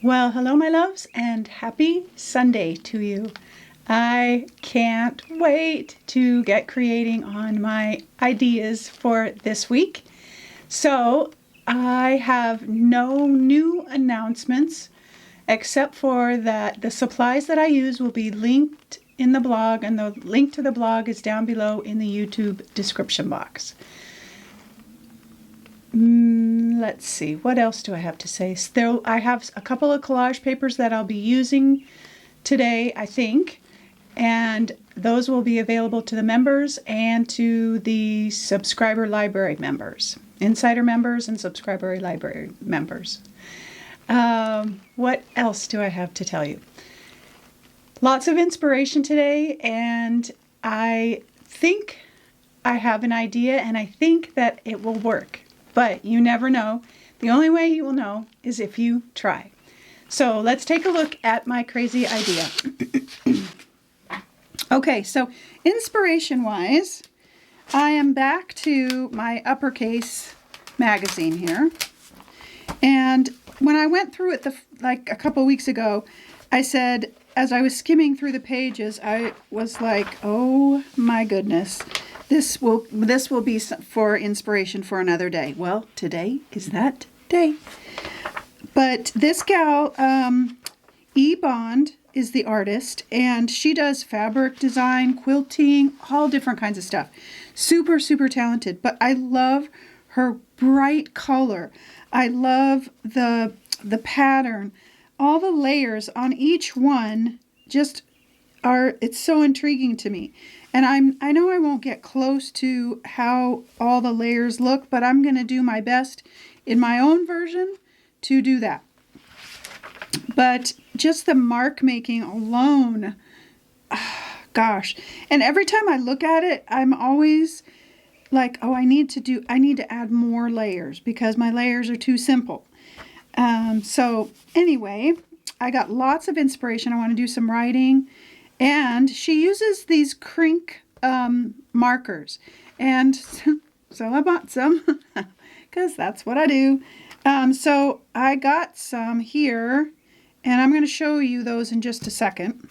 Well, hello, my loves, and happy Sunday to you. I can't wait to get creating on my ideas for this week. So, I have no new announcements except for that the supplies that I use will be linked in the blog, and the link to the blog is down below in the YouTube description box. Let's see, what else do I have to say? Still, I have a couple of collage papers that I'll be using today, I think, and those will be available to the members and to the subscriber library members, insider members and subscriber library members. What else do I have to tell you? Lots of inspiration today, and I think I have an idea, and I think that it will work. But you never know. The only way you will know is if you try. So let's take a look at my crazy idea. Okay, so inspiration-wise, I am back to my uppercase magazine here. And when I went through it like a couple weeks ago, I said, as I was skimming through the pages, I was like, oh my goodness. This will be for inspiration for another day. Well, today is that day. But this gal, E. Bond, is the artist, and she does fabric design, quilting, all different kinds of stuff. Super, super talented. But I love her bright color. I love the pattern. All the layers on each one just are, it's so intriguing to me. And I know I won't get close to how all the layers look, but I'm going to do my best in my own version to do that. But just the mark making alone, gosh. And every time I look at it, I'm always like, oh, I need to add more layers because my layers are too simple. So anyway, I got lots of inspiration. I want to do some writing. And she uses these crink markers. And so I bought some because that's what I do. So I got some here, and I'm going to show you those in just a second.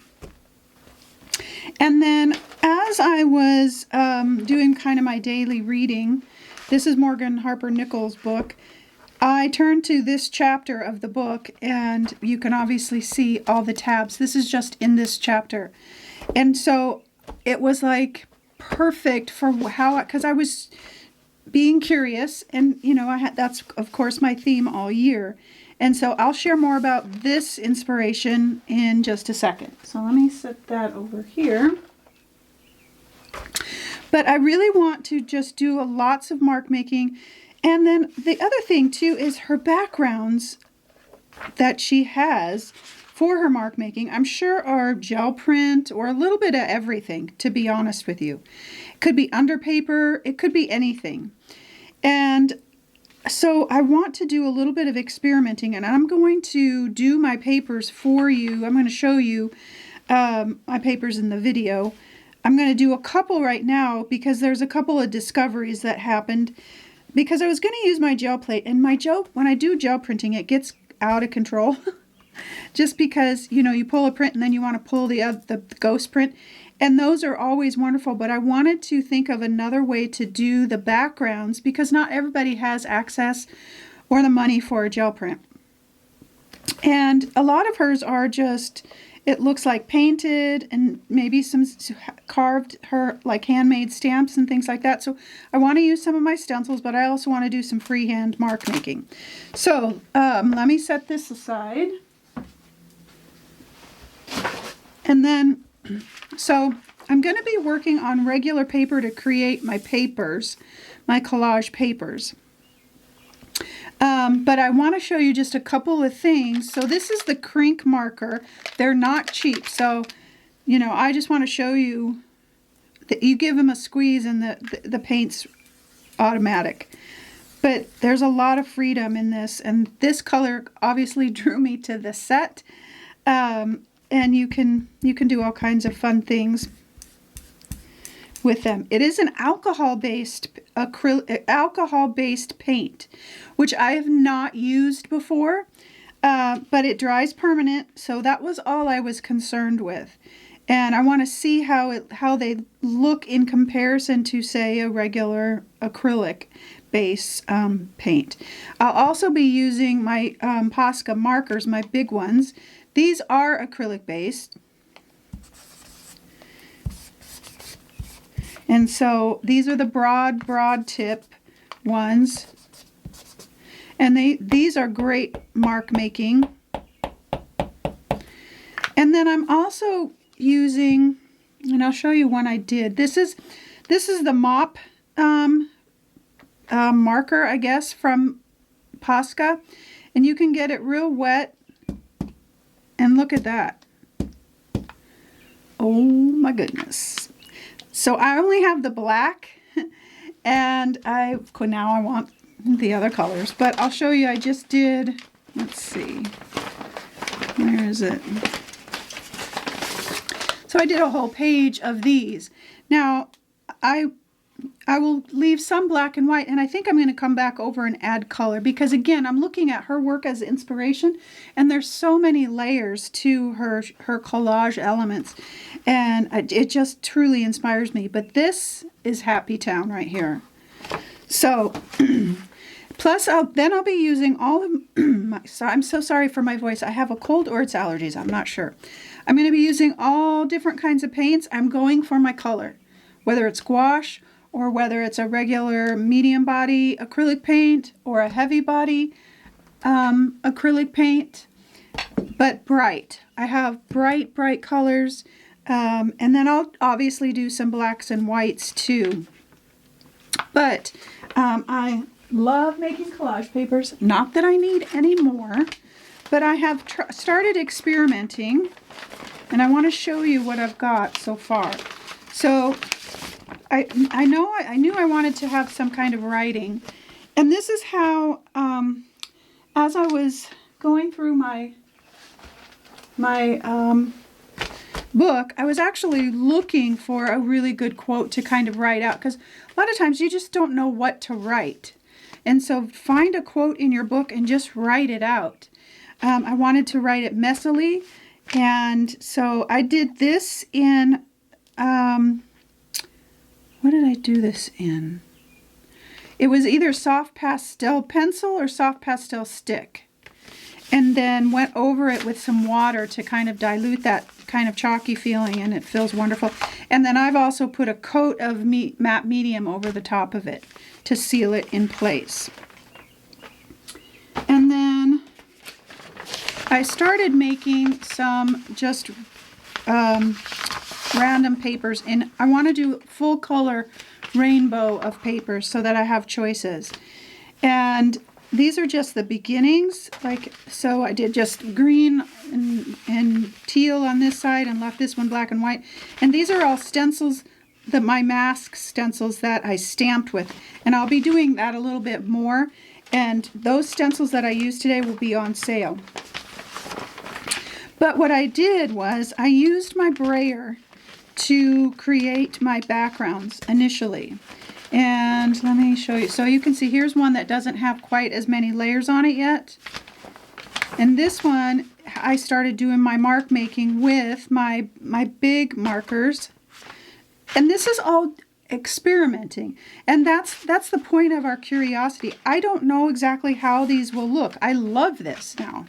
And then as I was doing kind of my daily reading, this is Morgan Harper Nichols' book, I turned to this chapter of the book, and you can obviously see all the tabs. This is just in this chapter. And so it was like perfect for because I was being curious, and that's of course my theme all year. And so I'll share more about this inspiration in just a second. So let me set that over here. But I really want to just do lots of mark making. And then the other thing, too, is her backgrounds that she has for her mark making, I'm sure are gel print or a little bit of everything, to be honest with you. It could be under paper. It could be anything. And so I want to do a little bit of experimenting, and I'm going to do my papers for you. I'm going to show you my papers in the video. I'm going to do a couple right now because there's a couple of discoveries that happened. Because I was going to use my gel plate, and when I do gel printing, it gets out of control. Just because, you pull a print and then you want to pull the ghost print. And those are always wonderful, but I wanted to think of another way to do the backgrounds because not everybody has access or the money for a gel print. And a lot of hers are just, it looks like painted and maybe some carved, her like handmade stamps and things like that. So I want to use some of my stencils, but I also want to do some freehand mark making. So let me set this aside. And then, so I'm going to be working on regular paper to create my papers, my collage papers. But I want to show you just a couple of things. So this is the crink marker. They're not cheap. So, I just want to show you that you give them a squeeze and the paint's automatic. But there's a lot of freedom in this. And this color obviously drew me to the set. And you can do all kinds of fun things with them. It is an alcohol-based paint, which I have not used before. but it dries permanent, so that was all I was concerned with. And I want to see how they look in comparison to, say, a regular acrylic base paint. I'll also be using my Posca markers, my big ones. These are acrylic based. And so these are the broad tip ones. And these are great mark making. And then I'm also using, and I'll show you one I did. This is the mop marker, I guess, from Posca. And you can get it real wet. And look at that. Oh my goodness. So I only have the black, and now I want the other colors, but I'll show you. I just did, let's see, where is it? So I did a whole page of these. Now I will leave some black and white, and I think I'm going to come back over and add color, because again, I'm looking at her work as inspiration, and there's so many layers to her collage elements, and it just truly inspires me. But this is Happy Town right here. So plus I'll be using all of my, I'm so sorry for my voice. I have a cold or it's allergies, I'm not sure. I'm going to be using all different kinds of paints. I'm going for my color, whether it's gouache or whether it's a regular medium body acrylic paint or a heavy body acrylic paint, but bright. I have bright colors, and then I'll obviously do some blacks and whites too. But I love making collage papers. Not that I need any more, but I have started experimenting, and I want to show you what I've got so far. So I knew I wanted to have some kind of writing, and this is how, as I was going through my book, I was actually looking for a really good quote to kind of write out, because a lot of times you just don't know what to write. And so find a quote in your book and just write it out. I wanted to write it messily, and so I did this in, what did I do this in? It was either soft pastel pencil or soft pastel stick. And then went over it with some water to kind of dilute that kind of chalky feeling, and it feels wonderful. And then I've also put a coat of matte medium over the top of it to seal it in place. And then I started making some just random papers, and I want to do full color rainbow of papers so that I have choices. And these are just the beginnings, so I did just green and teal on this side and left this one black and white. And these are all stencils, my mask stencils that I stamped with. And I'll be doing that a little bit more. And those stencils that I used today will be on sale. But what I did was I used my brayer to create my backgrounds initially. And let me show you. So you can see here's one that doesn't have quite as many layers on it yet. And this one, I started doing my mark making with my big markers. And this is all experimenting. And that's the point of our curiosity. I don't know exactly how these will look. I love this now.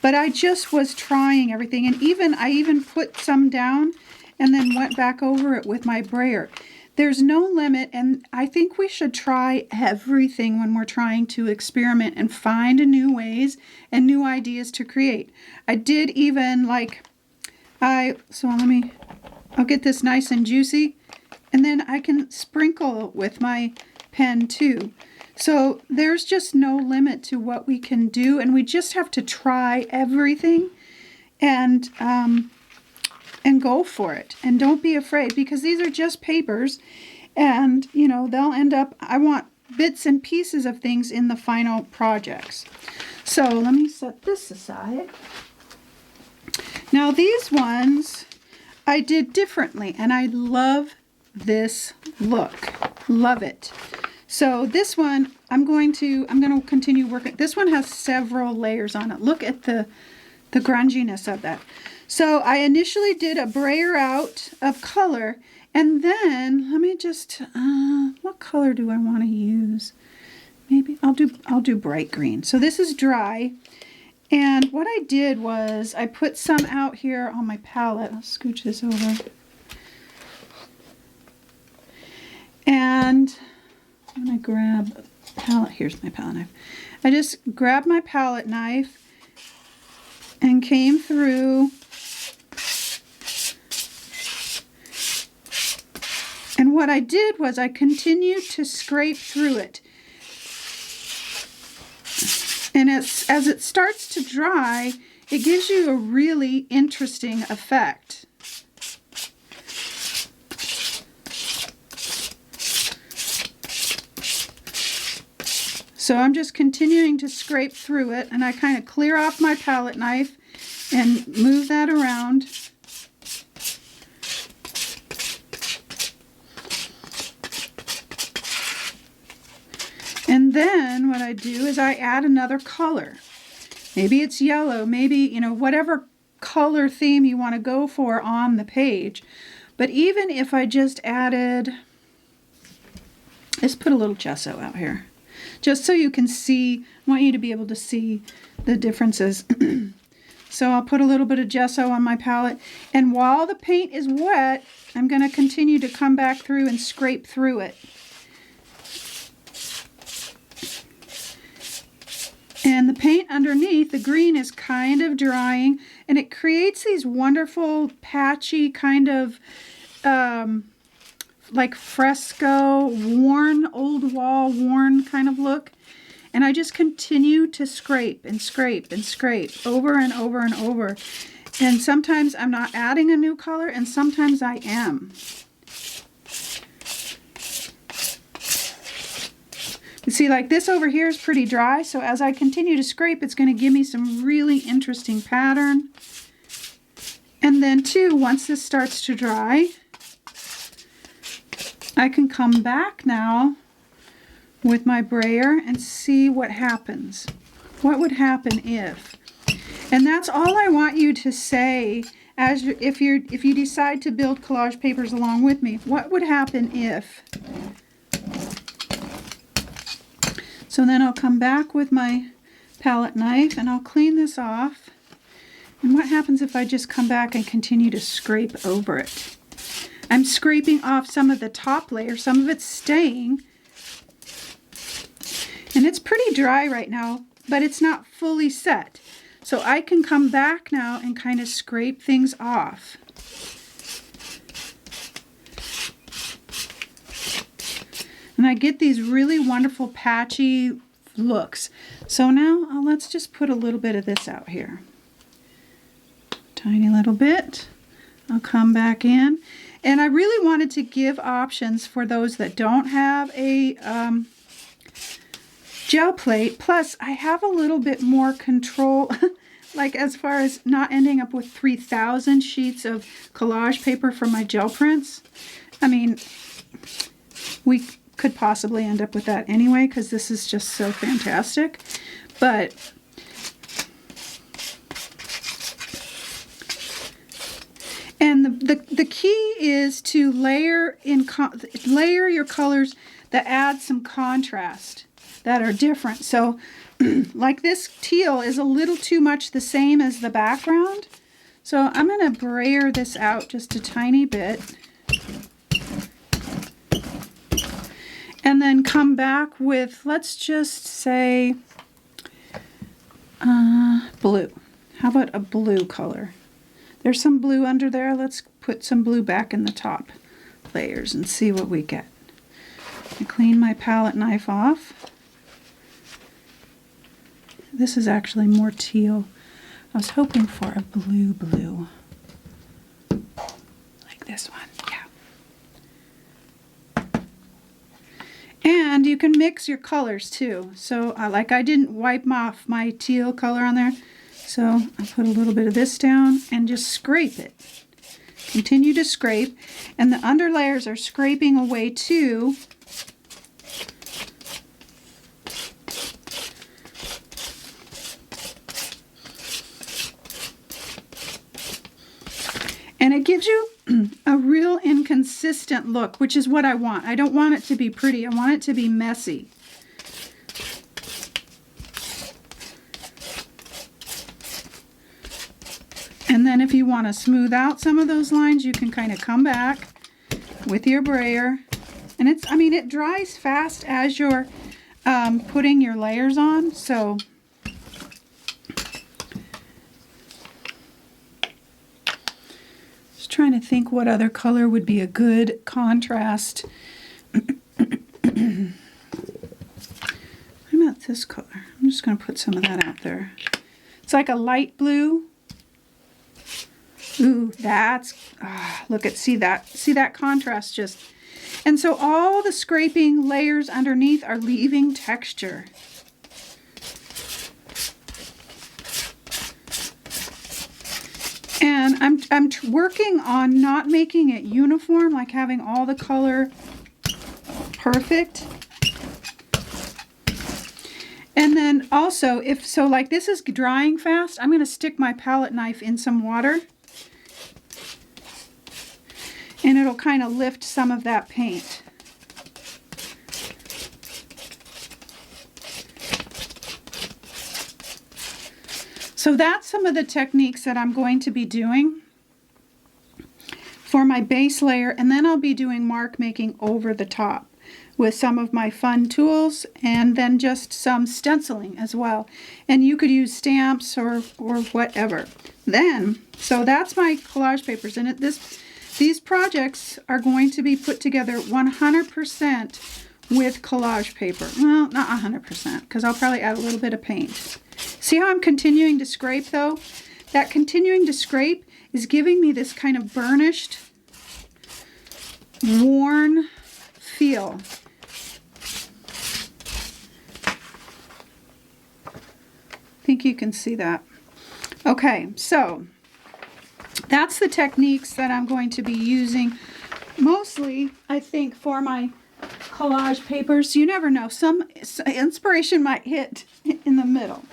But I just was trying everything. And I even put some down and then went back over it with my brayer. There's no limit, and I think we should try everything when we're trying to experiment and find new ways and new ideas to create. I did even I'll get this nice and juicy, and then I can sprinkle with my pen too. So there's just no limit to what we can do, and we just have to try everything and go for it. And don't be afraid, because these are just papers, and they'll end up, I want bits and pieces of things in the final projects. So let me set this aside. Now these ones I did differently, and I love this look. Love it. So this one, I'm going to continue working. This one has several layers on it. Look at the grunginess of that. So I initially did a brayer out of color, and then let me just, what color do I want to use? Maybe I'll do bright green. So this is dry. And what I did was I put some out here on my palette. I'll scooch this over. And I'm going to grab a palette. Here's my palette knife. I just grabbed my palette knife and came through. And what I did was I continued to scrape through it. And as it starts to dry, it gives you a really interesting effect. So I'm just continuing to scrape through it, and I kind of clear off my palette knife and move that around. And then what I do is I add another color. Maybe it's yellow, maybe, you know, whatever color theme you want to go for on the page. But even if I just added, let's put a little gesso out here. Just so you can see, I want you to be able to see the differences. So I'll put a little bit of gesso on my palette. And while the paint is wet, I'm going to continue to come back through and scrape through it. And the paint underneath, the green is kind of drying, and it creates these wonderful patchy kind of like fresco, worn, old wall, worn kind of look. And I just continue to scrape and scrape and scrape over and over and over. And sometimes I'm not adding a new color, and sometimes I am. You see, like this over here is pretty dry, so as I continue to scrape, it's going to give me some really interesting pattern. And then too, once this starts to dry, I can come back now with my brayer and see what happens. What would happen if? And that's all I want you to say as if you decide to build collage papers along with me. What would happen if? So then I'll come back with my palette knife and I'll clean this off. And what happens if I just come back and continue to scrape over it? I'm scraping off some of the top layer, some of it's staying. And it's pretty dry right now, but it's not fully set. So I can come back now and kind of scrape things off. And I get these really wonderful patchy looks. So now let's just put a little bit of this out here. Tiny little bit. I'll come back in. And I really wanted to give options for those that don't have a gel plate. Plus, I have a little bit more control, like as far as not ending up with 3,000 sheets of collage paper for my gel prints. I mean, we could possibly end up with that anyway, because this is just so fantastic. But and the key is to layer your colors that add some contrast, that are different. So like this teal is a little too much the same as the background. So I'm going to brayer this out just a tiny bit. And then come back with, let's just say, blue. How about a blue color? There's some blue under there. Let's put some blue back in the top layers and see what we get. I clean my palette knife off. This is actually more teal. I was hoping for a blue. Like this one, yeah. And you can mix your colors too. So like I didn't wipe off my teal color on there. So I put a little bit of this down and just scrape it. Continue to scrape. And the under layers are scraping away too. And it gives you a real inconsistent look, which is what I want. I don't want it to be pretty. I want it to be messy. And then if you want to smooth out some of those lines, you can kind of come back with your brayer. And it's, I mean, it dries fast as you're putting your layers on, so just trying to think what other color would be a good contrast. What about this color? I'm just going to put some of that out there. It's like a light blue. Ooh, that's, look at, see that contrast just. And so all the scraping layers underneath are leaving texture. And I'm working on not making it uniform, like having all the color perfect. And then also, if so, like this is drying fast, I'm going to stick my palette knife in some water. And it'll kind of lift some of that paint. So that's some of the techniques that I'm going to be doing for my base layer. And then I'll be doing mark making over the top with some of my fun tools, and then just some stenciling as well. And you could use stamps or whatever. Then, so that's my collage papers. And these projects are going to be put together 100% with collage paper. Well, not 100%, because I'll probably add a little bit of paint. See how I'm continuing to scrape though? That continuing to scrape is giving me this kind of burnished, worn feel. I think you can see that. Okay, so that's the techniques that I'm going to be using mostly, I think, for my collage papers. You never know. Some inspiration might hit in the middle.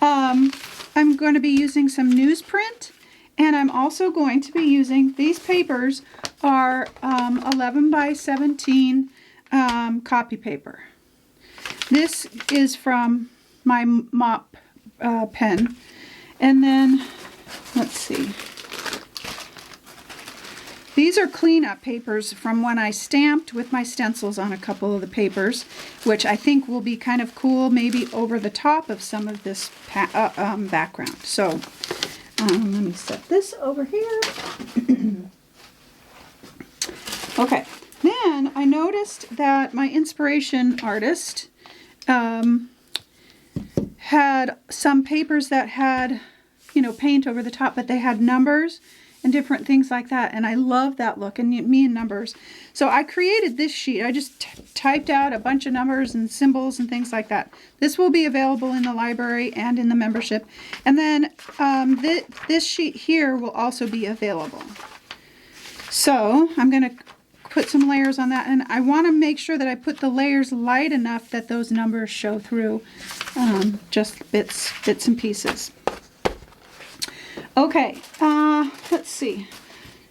I'm going to be using some newsprint, and I'm also going to be using, these papers are 11 by 17 copy paper. This is from my mop pen. And then, let's see. These are cleanup papers from when I stamped with my stencils on a couple of the papers, which I think will be kind of cool, maybe over the top of some of this background. So let me set this over here. Okay, then I noticed that my inspiration artist had some papers that had, you know, paint over the top, but they had numbers and different things like that, and I love that look, and me and numbers. So I created this sheet. I just typed out a bunch of numbers and symbols and things like that. This will be available in the library and in the membership. And then this sheet here will also be available. So I'm going to put some layers on that, and I want to make sure that I put the layers light enough that those numbers show through, just bits and pieces. Okay, let's see.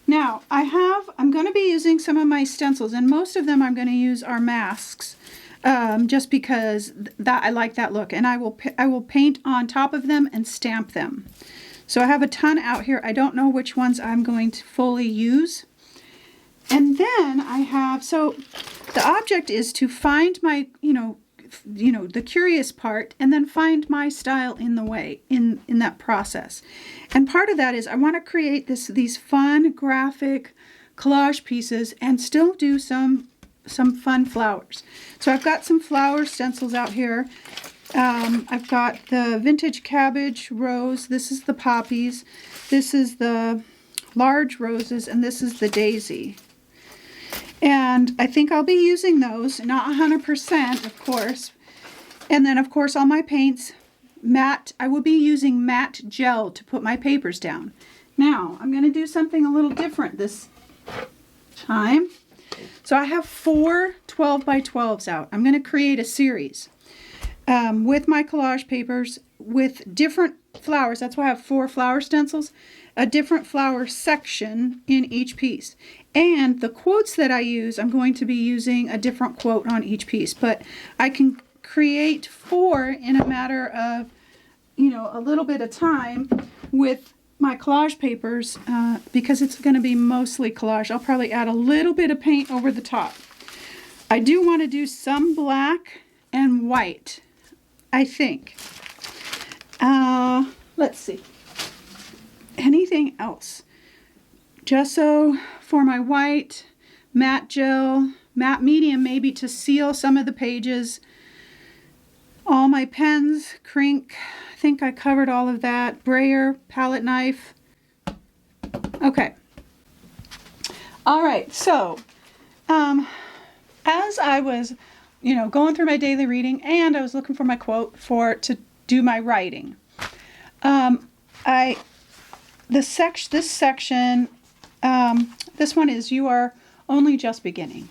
Now I'm going to be using some of my stencils, and most of them I'm going to use are masks, just because I like that look, and I will paint on top of them and stamp them. So I have a ton out here. I don't know which ones I'm going to fully use. And then I have, so the object is to find my, the curious part, and then find my style in the way, in that process. And part of that is I want to create these fun graphic collage pieces and still do some fun flowers. So I've got some flower stencils out here. I've got the vintage cabbage rose. This is the poppies. This is the large roses, and this is the daisy. And I think I'll be using those, not 100%, of course. And then, of course, all my paints, matte. I will be using matte gel to put my papers down. Now, I'm going to do something a little different this time. So I have 4 12 by 12s out. I'm going to create a series with my collage papers with different flowers. That's why I have 4 flower stencils, a different flower section in each piece. And the quotes that I use, I'm going to be using a different quote on each piece. But I can create 4 in a matter of, a little bit of time with my collage papers because it's going to be mostly collage. I'll probably add a little bit of paint over the top. I do want to do some black and white, I think. Let's see. Anything else? Gesso for my white, matte gel, matte medium maybe to seal some of the pages. All my pens, Crink, I think I covered all of that. Brayer, palette knife. Okay. All right, so as I was, going through my daily reading and I was looking for my quote to do my writing, this section, this one is You Are Only Just Beginning.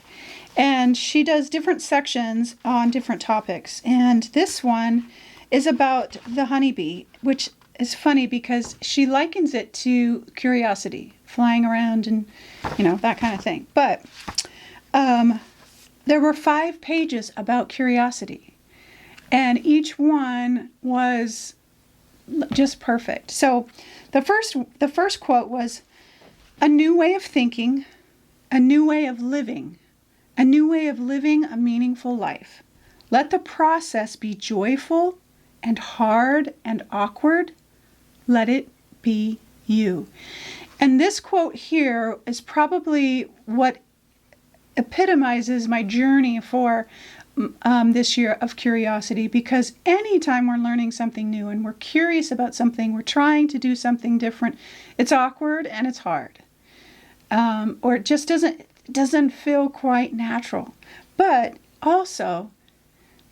And she does different sections on different topics. And this one is about the honeybee, which is funny because she likens it to curiosity, flying around and, that kind of thing. But there were 5 pages about curiosity. And each one was just perfect. So the first quote was, "A new way of thinking, a new way of living, a new way of living a meaningful life. Let the process be joyful and hard and awkward. Let it be you." And this quote here is probably what epitomizes my journey for this year of curiosity, because anytime we're learning something new and we're curious about something, we're trying to do something different, it's awkward and it's hard. Or it just doesn't feel quite natural. But also,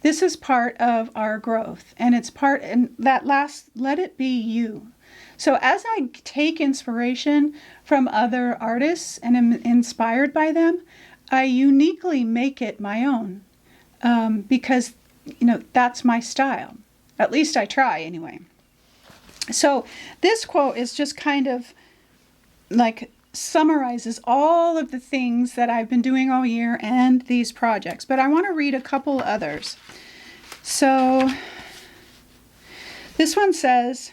this is part of our growth, and it's part, and that last, let it be you. So as I take inspiration from other artists and am inspired by them, I uniquely make it my own. Because, that's my style. At least I try anyway. So this quote is just kind of like summarizes all of the things that I've been doing all year and these projects. But I want to read a couple others. So this one says,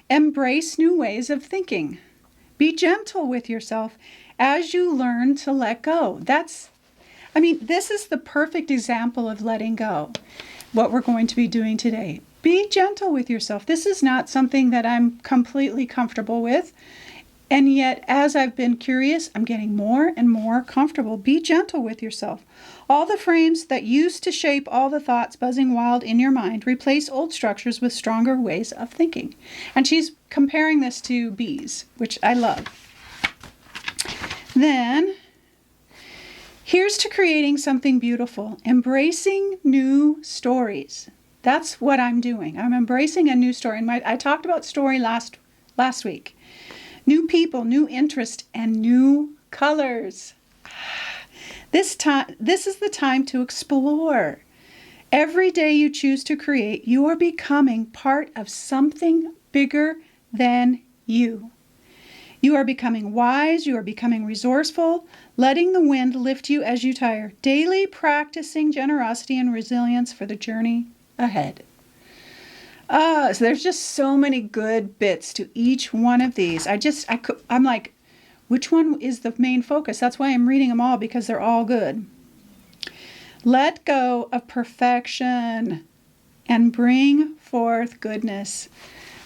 "Embrace new ways of thinking. Be gentle with yourself as you learn to let go." This is the perfect example of letting go, what we're going to be doing today. Be gentle with yourself. This is not something that I'm completely comfortable with. And yet, as I've been curious, I'm getting more and more comfortable. Be gentle with yourself. All the frames that used to shape all the thoughts buzzing wild in your mind, replace old structures with stronger ways of thinking. And she's comparing this to bees, which I love. Then, here's to creating something beautiful, embracing new stories. That's what I'm doing. I'm embracing a new story. And I talked about story last week. New people, new interest, and new colors. This is the time to explore. Every day you choose to create, you are becoming part of something bigger than you. You are becoming wise, you are becoming resourceful, letting the wind lift you as you tire, daily practicing generosity and resilience for the journey ahead. So there's just so many good bits to each one of these. I'm like, which one is the main focus? That's why I'm reading them all, because they're all good. Let go of perfection and bring forth goodness.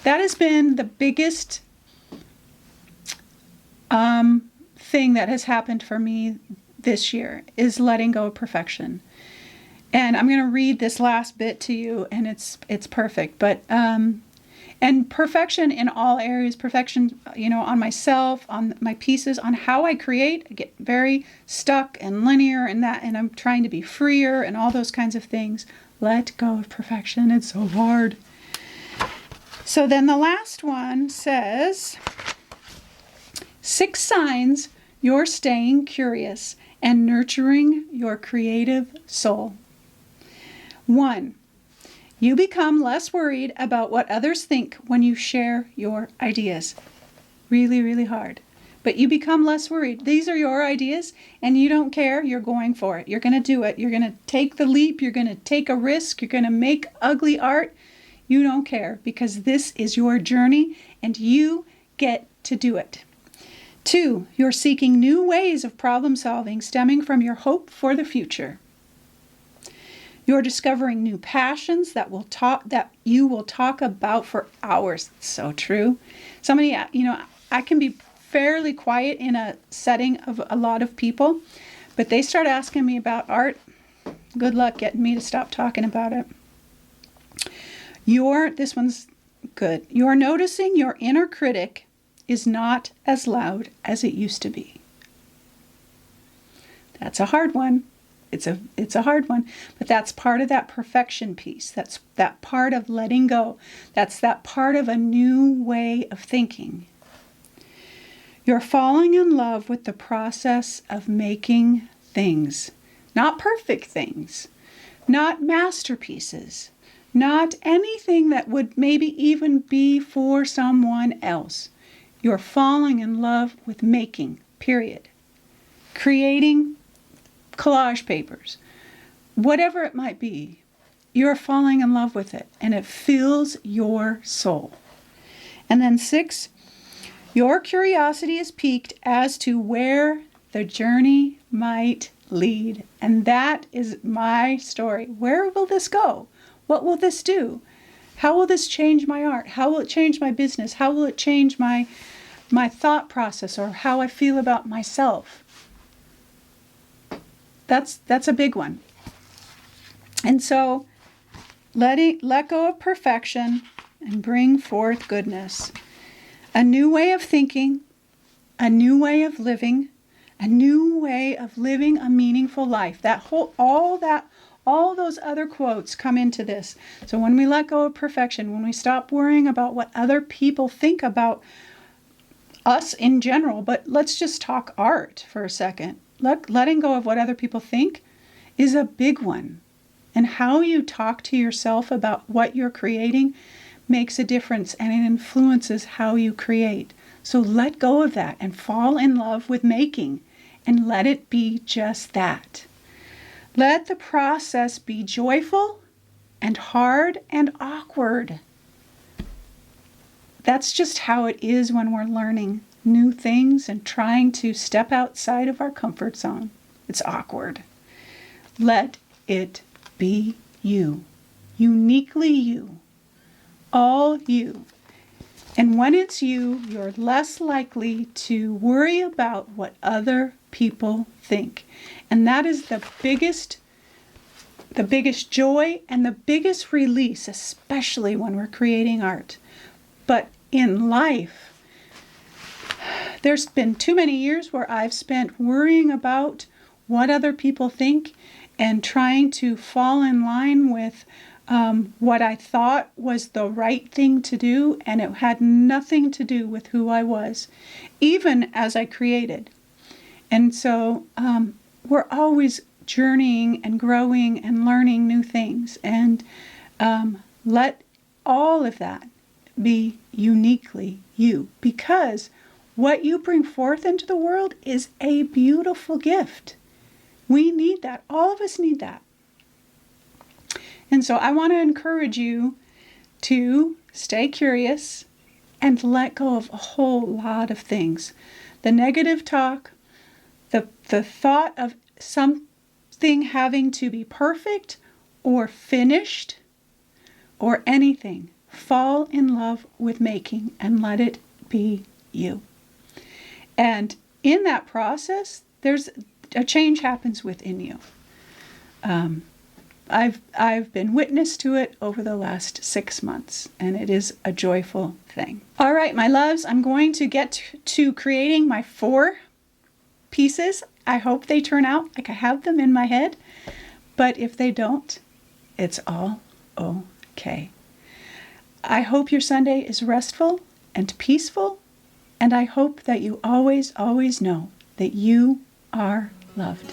That has been the biggest thing that has happened for me this year, is letting go of perfection. And I'm going to read this last bit to you, and it's perfect. But and perfection in all areas, perfection, on myself, on my pieces, on how I create. I get very stuck and linear and I'm trying to be freer and all those kinds of things. Let go of perfection. It's so hard. So then the last one says, 6 signs you're staying curious and nurturing your creative soul. 1, You become less worried about what others think when you share your ideas. Really, really hard. But you become less worried. These are your ideas and you don't care. You're going for it. You're going to do it. You're going to take the leap. You're going to take a risk. You're going to make ugly art. You don't care because this is your journey and you get to do it. 2, you're seeking new ways of problem solving stemming from your hope for the future. You're discovering new passions that you will talk about for hours. It's so true. Somebody, I can be fairly quiet in a setting of a lot of people, but they start asking me about art. Good luck getting me to stop talking about it. This one's good. You're noticing your inner critic is not as loud as it used to be. That's a hard one. It's a hard one, but that's part of that perfection piece. That's that part of letting go. That's that part of a new way of thinking. You're falling in love with the process of making things, not perfect things, not masterpieces, not anything that would maybe even be for someone else. You're falling in love with making, period. Creating collage papers, whatever it might be, you're falling in love with it and it fills your soul. And then 6, your curiosity is piqued as to where the journey might lead. And that is my story. Where will this go? What will this do? How will this change my art? How will it change my business? How will it change my thought process or how I feel about myself? That's a big one. And so let go of perfection and bring forth goodness. A new way of thinking, a new way of living, a new way of living a meaningful life. All those other quotes come into this. So when we let go of perfection, when we stop worrying about what other people think about us in general, but let's just talk art for a second. Letting go of what other people think is a big one. And how you talk to yourself about what you're creating makes a difference and it influences how you create. So let go of that and fall in love with making and let it be just that. Let the process be joyful and hard and awkward. That's just how it is when we're learning new things and trying to step outside of our comfort zone. It's awkward. Let it be you, uniquely you, all you. And when it's you, you're less likely to worry about what other people think. And that is the biggest joy and the biggest release, especially when we're creating art. But in life, there's been too many years where I've spent worrying about what other people think and trying to fall in line with what I thought was the right thing to do, and it had nothing to do with who I was, even as I created. And so we're always journeying and growing and learning new things, and let all of that be uniquely you, because what you bring forth into the world is a beautiful gift. We need that. All of us need that. And so I want to encourage you to stay curious and let go of a whole lot of things. The negative talk, the thought of something having to be perfect or finished or anything. Fall in love with making and let it be you. And in that process, there's a change happens within you. I've been witness to it over the last 6 months, and it is a joyful thing. All right, my loves, I'm going to get to creating my 4 pieces. I hope they turn out like I have them in my head, but if they don't, it's all okay. I hope your Sunday is restful and peaceful, and I hope that you always, always know that you are loved.